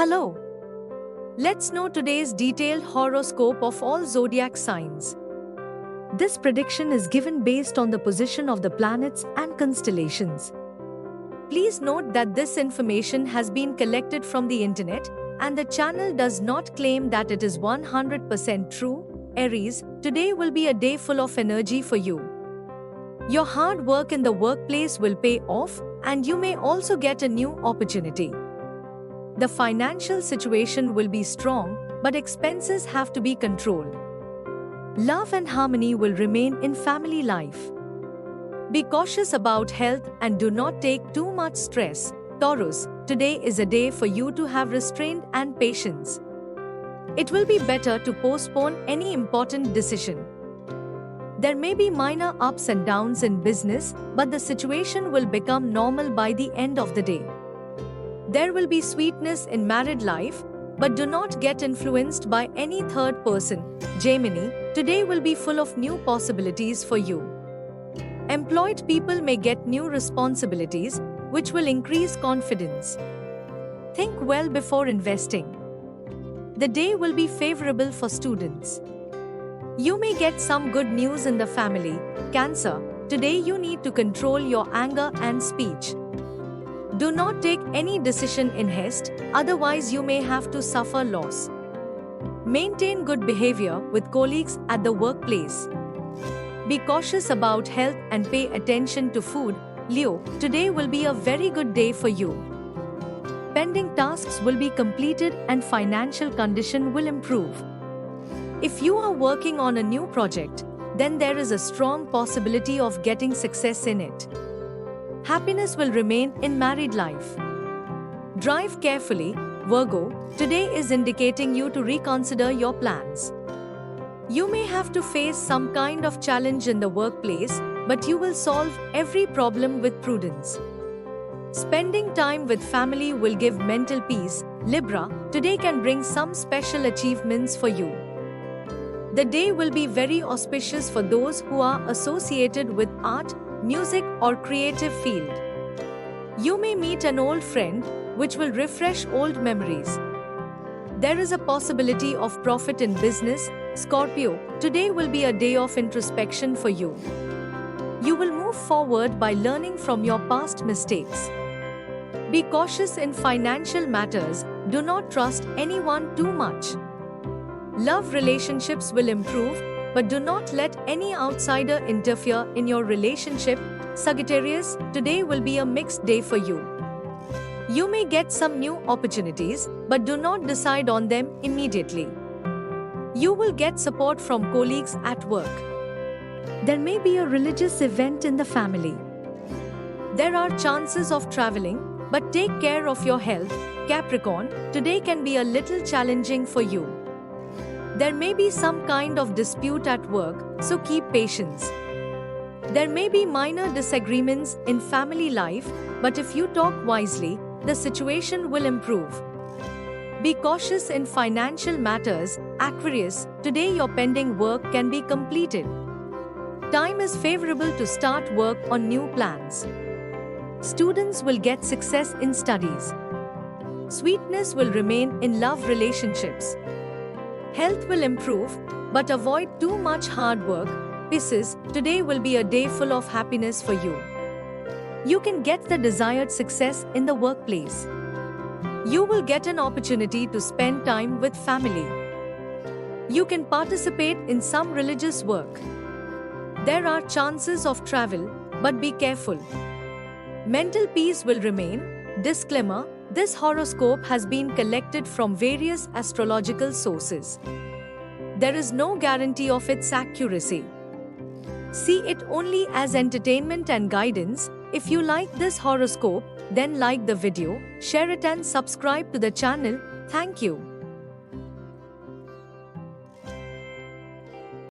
Hello. Let's know today's detailed horoscope of all zodiac signs. This prediction is given based on the position of the planets and constellations. Please note that this information has been collected from the internet, and the channel does not claim that it is 100% true. Aries, today will be a day full of energy for you. Your hard work in the workplace will pay off, and you may also get a new opportunity. The financial situation will be strong, but expenses have to be controlled. Love and harmony will remain in family life. Be cautious about health and do not take too much stress. Taurus, today is a day for you to have restraint and patience. It will be better to postpone any important decision. There may be minor ups and downs in business, but the situation will become normal by the end of the day. There will be sweetness in married life, but do not get influenced by any third person. Gemini, today will be full of new possibilities for you. Employed people may get new responsibilities, which will increase confidence. Think well before investing. The day will be favorable for students. You may get some good news in the family. Cancer, today you need to control your anger and speech. Do not take any decision in haste, otherwise you may have to suffer loss. Maintain good behavior with colleagues at the workplace. Be cautious about health and pay attention to food. Leo, today will be a very good day for you. Pending tasks will be completed and financial condition will improve. If you are working on a new project, then there is a strong possibility of getting success in it. Happiness will remain in married life. Drive carefully. Virgo, today is indicating you to reconsider your plans. You may have to face some kind of challenge in the workplace, but you will solve every problem with prudence. Spending time with family will give mental peace. Libra, today can bring some special achievements for you. The day will be very auspicious for those who are associated with art, music, or creative field. You may meet an old friend, which will refresh old memories. There is a possibility of profit in business. Scorpio, today will be a day of introspection for you. You will move forward by learning from your past mistakes. Be cautious in financial matters. Do not trust anyone too much. Love relationships will improve, but do not let any outsider interfere in your relationship. Sagittarius, today will be a mixed day for you. You may get some new opportunities, but do not decide on them immediately. You will get support from colleagues at work. There may be a religious event in the family. There are chances of traveling, but take care of your health. Capricorn, today can be a little challenging for you. There may be some kind of dispute at work, so keep patience. There may be minor disagreements in family life, but if you talk wisely, the situation will improve. Be cautious in financial matters. Aquarius, today your pending work can be completed. Time is favorable to start work on new plans. Students will get success in studies. Sweetness will remain in love relationships. Health will improve, but avoid too much hard work. Pisces, today will be a day full of happiness for you. You can get the desired success in the workplace. You will get an opportunity to spend time with family. You can participate in some religious work. There are chances of travel, but be careful. Mental peace will remain. Disclaimer: this horoscope has been collected from various astrological sources. There is no guarantee of its accuracy. See it only as entertainment and guidance. If you like this horoscope, then like the video, share it and subscribe to the channel. Thank you.